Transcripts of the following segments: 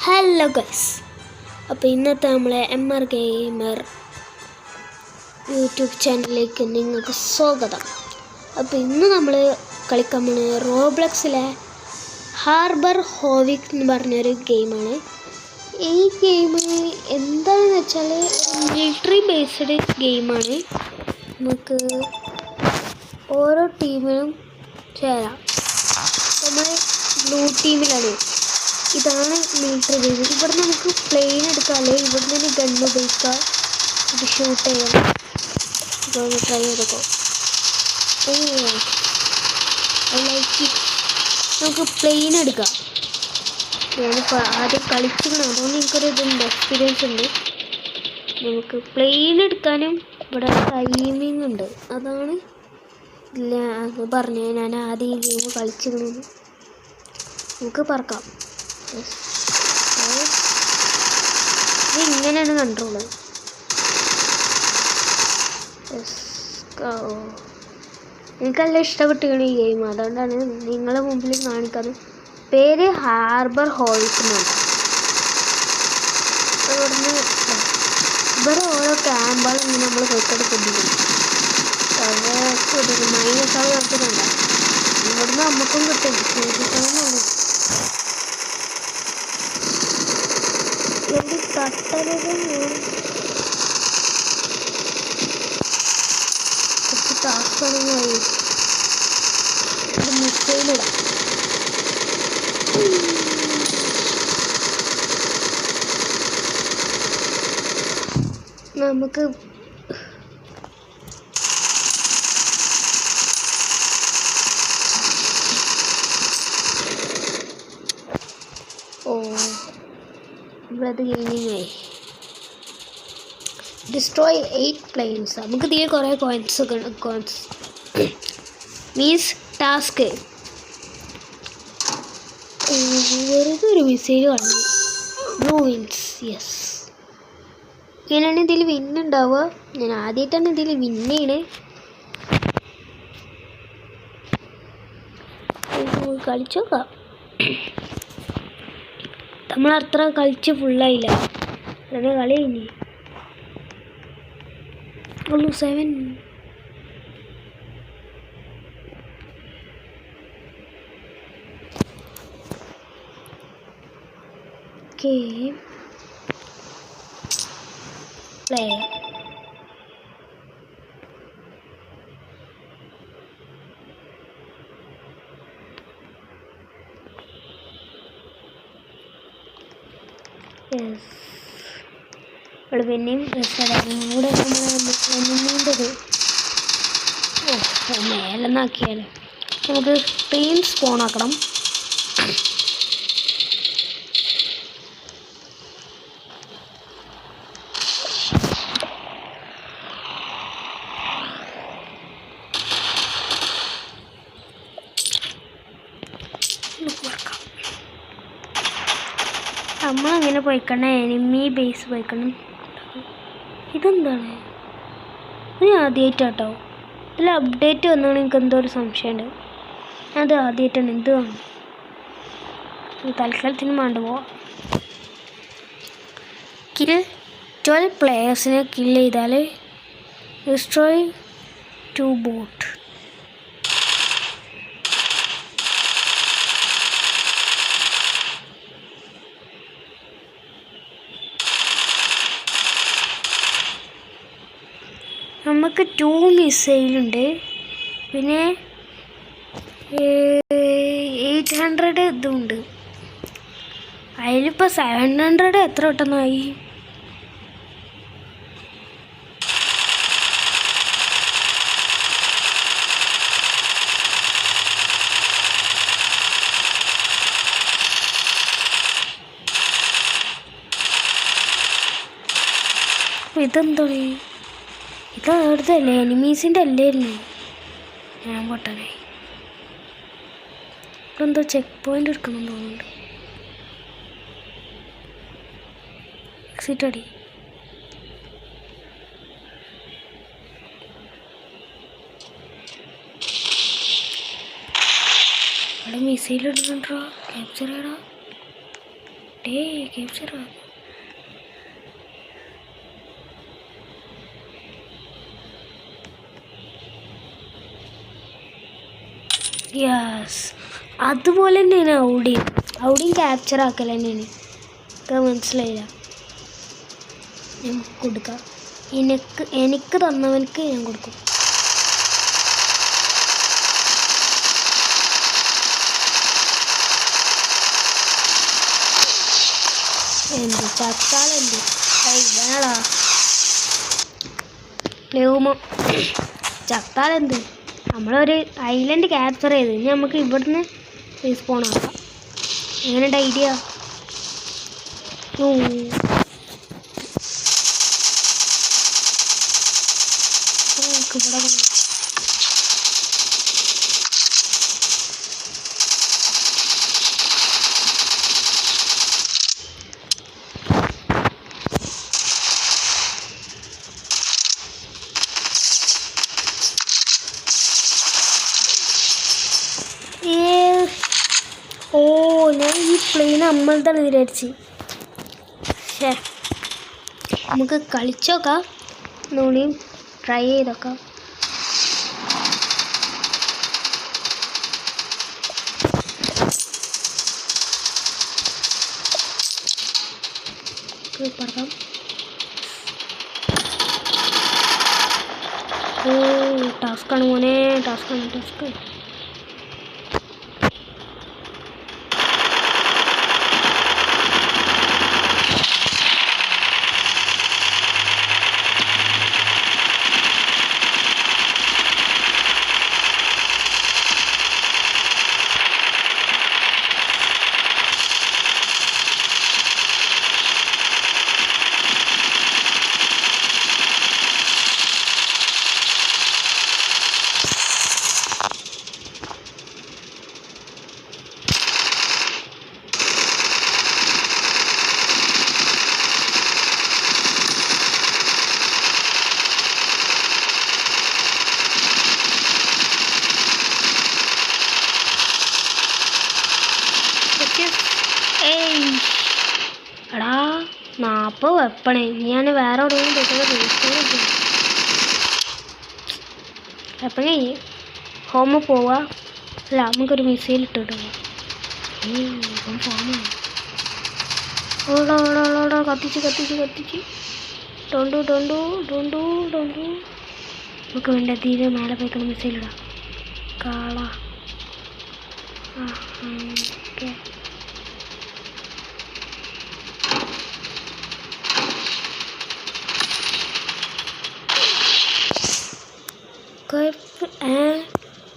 Hello guys, അപ്പോൾ ഇന്നത്തെ നമ്മളെ MR ഗെയിമർ യൂട്യൂബ് ചാനലിലേക്ക് നിങ്ങൾക്ക് സ്വാഗതം. അപ്പോൾ ഇന്ന് നമ്മൾ കളിക്കാൻ പോകുന്നത് റോബ്ലക്സിലെ ഹാർബർ ഹോവിക് എന്ന് പറഞ്ഞൊരു ഗെയിമാണ്. ഈ ഗെയിം എന്താണെന്ന് വെച്ചാൽ മിലിറ്ററി ബേസ്ഡ് ഗെയിമാണ്. നമുക്ക് ഓരോ ടീമിനും ചേരാം. നമ്മൾ ബ്ലൂ ടീമിലാണ്. ഇതാണ് മിലിറ്ററി ബേസ്. ഇവിടെ നമുക്ക് പ്ലെയിൻ എടുക്കാം, അല്ലെങ്കിൽ ഇവിടെ നിന്ന് ഗണ്ണ് ഉപയോഗിക്കാം, ഇത് ഷൂട്ട് ചെയ്യാം. ഇതൊന്ന് ട്രൈ ചെയ്തോ. നമുക്ക് പ്ലെയിൻ എടുക്കാം. ഞാനിപ്പോൾ ആദ്യം കളിച്ചിരുന്നു, അതുകൊണ്ട് എനിക്കൊരു ഇതുണ്ട്, എക്സ്പീരിയൻസ് ഉണ്ട്. നമുക്ക് പ്ലെയിൻ എടുക്കാനും ഇവിടെ ടൈമിംഗ് ഉണ്ട്. അതാണ് ഇല്ല അത് പറഞ്ഞു, ഞാൻ ആദ്യം ഈ ഗെയിം കളിച്ചിരുന്നു. നമുക്ക് പറക്കാം. ഇത് ഇങ്ങനെയാണ് കൺട്രോള്. എനിക്കെല്ലാം ഇഷ്ടപ്പെട്ടിരിക്കണം ഈ ഗെയിം, അതുകൊണ്ടാണ് നിങ്ങളെ മുമ്പിൽ കാണിക്കുന്നത്. പേര് ഹാർബർ ഹോവിക് എന്നാണ്. ഇവിടുന്ന് ഇവിടെ ഓരോ ക്യാമ്പുകളും ഇങ്ങനെ നമ്മൾ പോയിക്കോട്ട് കൊണ്ടിരിക്കും. മൈനസാൾ നടത്തുന്നുണ്ട്. ഇവിടുന്ന് നമുക്കും കിട്ടും, കിട്ടണമെന്നുള്ളൂ. കുറച്ച് ടാസ്കാണെങ്കിൽ മിസൈലിടാം. നമുക്ക് ഇവിടെ ഗെയിമിങ്ങായി ഡിസ്ട്രോയ് 8 പ്ലെയിൻസ്. നമുക്ക് ഇതിൽ കുറേ കോയിൻസ് മീൻസ് ടാസ്ക്. വെറുതെ ഒരു മിസൈൽ കളഞ്ഞു. Blue wins. യെസ്, ഇങ്ങനെയാണ് ഇതിൽ വിന്നുണ്ടാവുക. ഞാൻ ആദ്യമായിട്ടാണ് ഇതിൽ വിന്നാണ്. കളിച്ചു നോക്കാം. നമ്മളത്ര കളിച്ച് ഫുള്ളായില്ല, അങ്ങനെ കളി കഴിഞ്ഞ് ഉള്ളൂ. 7 ഗെയിം പ്ലേ. ഇവിടെ പിന്നെയും കൂടെ നമ്മളുണ്ടത് മേലെന്നാക്കിയാലോ. നമുക്ക് ട്രെയിൻ സ്പോണാക്കണം. നമ്മളങ്ങനെ പോയിക്കണം, എനിമി ബേസ് പോയിക്കണം. ഇതെന്താണ്? ഇത് ആദ്യമായിട്ടാട്ടോ. ഇതിൽ അപ്ഡേറ്റ് വന്നാണ് എനിക്ക് എന്തോ ഒരു സംശയമുണ്ട്. അത് ആദ്യമായിട്ടാണ്. എന്താണ് തൽക്കാലത്തിന് വേണ്ട പോവാം. കിൽ 12 പ്ലെയേഴ്സിനെ കില്ല് ചെയ്താൽ ഡിസ്ട്രോയ് 2 ബോട്ട്. നമുക്ക് 2 മിസൈലുണ്ട്, പിന്നെ 800 ഇതുണ്ട്. അതിലിപ്പോൾ 700 എത്ര വട്ടമായി. ഇതെന്താണ്? ഇത് അവിടുത്തെ അല്ലേ, എനിമീസിൻ്റെ അല്ലായിരുന്നു. ഞാൻ പൊട്ടനായി. ഇതെന്തോ ചെക്ക് പോയിൻ്റ് എടുക്കണം തോന്നുന്നുണ്ട്. എക്സിറ്റ് അടി. അവിടെ മിസൈൽ ഇടുന്നുണ്ടോ? ക്യാപ്ചർ ചെയ്യടാ. Capture yes. അതുപോലെ തന്നെയാണ് അവിടെയും ക്യാപ്ചർ ആക്കൽ തന്നെയാണ്. മനസ്സിലായില്ല. നമുക്ക് കൊടുക്കാം. എനിക്ക് തന്നവനക്ക് ഞാൻ കൊടുക്കും. എന്ത് ചത്താലെന്ത് വേണടാ പ്ലൂമോ ചത്താലെന്ത്. നമ്മളൊരു ഐലൻഡ് ക്യാപ്ചർ ചെയ്ത് ഇനി നമുക്ക് ഇവിടുന്ന് റീസ്പോൺ ആക്കാം. എങ്ങനെയുണ്ട് ഐഡിയ? ഇവിടെ ഞാൻ ഈ പ്ലെയിൻ നമ്മളതാണ് വിചാരിച്ച്. നമുക്ക് കളിച്ചോക്കാം. ഒന്നുകൂടിയും ട്രൈ ചെയ്തോക്കാം. പറക്കാം. ടാസ്ക്കാണ് മോനെ, ടാസ്ക്. എടാ 40 വെപ്പണേ. ഞാൻ വേറെ എപ്പോഴേ ഹോമ പോവാ. അല്ല നമുക്കൊരു മിസൈൽ ഇട്ടിട്ട് ഓടോ കത്തിച്ച് ഡോണ്ടു. നമുക്ക് വേണ്ട തീരെ മേലെ പോയിക്കണം. മിസൈൽ ഇടാം. കാള ഓക്കെ.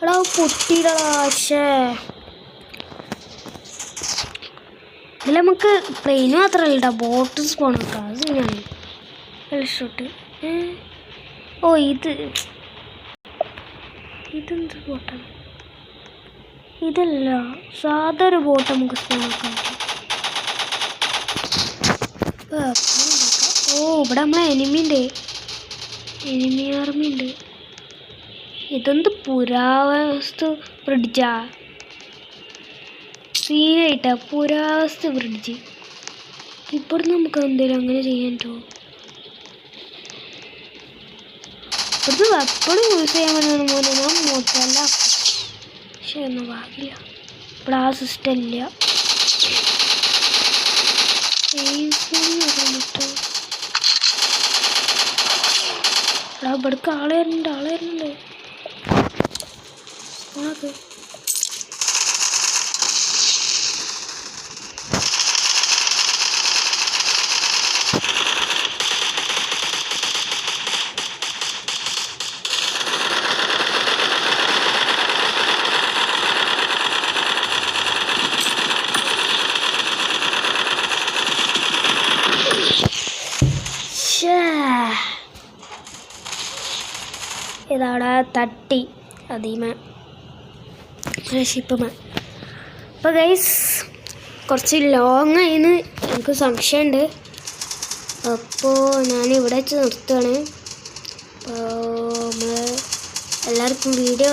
എടാ പൊട്ടിയിടാ. ഇതിൽ നമുക്ക് പ്ലെയിന് മാത്രമല്ല കേട്ടോ, ബോട്ട് സ്പോൺ ആക്കാം. അത് ഞാൻ ഷോട്ട്. ഇതെന്ത് ബോട്ടാണ്? ഇതല്ല, സാധാ ഒരു ബോട്ട് നമുക്ക് സ്പോൺ ആക്കാൻ പറ്റും. ഇവിടെ നമ്മളെ എനിമി ആർമി ഉണ്ട്. ഇതെന്ത് പുരാവസ്തു ബ്രിഡ്ജാ? സീനായിട്ടാ പുരാവസ്തു ബ്രിഡ്ജ്. ഇവിടുന്ന് നമുക്ക് എന്തെങ്കിലും അങ്ങനെ ചെയ്യാൻ പറ്റുമോ? ഇവിടുന്ന് വെപ്പണും യൂസ് ചെയ്യാൻ പറ്റുന്ന പോലെ ഞാൻ മോട്ടല്ല. പക്ഷെ ഒന്നും ഭാഗ്യമില്ല, ഇവിടെ ആ സിസ്റ്റം ഇല്ല. ഇവിടേക്ക് ആളെ വരുന്നുണ്ട്. ഓണാക്ക്. ഇതവിടെ തട്ടി അതീമ ഷിപ്പുമ. അപ്പോൾ ഗൈസ് കുറച്ച് ലോങ് ആയിന്ന് എനിക്ക് സംശയമുണ്ട്. അപ്പോൾ ഞാനിവിടെ വെച്ച് നിർത്തുകയാണ്. നമ്മൾ എല്ലാവർക്കും വീഡിയോ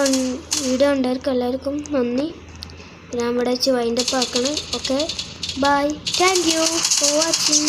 ഉണ്ടായിരിക്കും. എല്ലാവർക്കും നന്ദി. ഞാൻ ഇവിടെ വെച്ച് വൈൻഡപ്പ് ആക്കണം. Okay. Bye. Thank you for watching.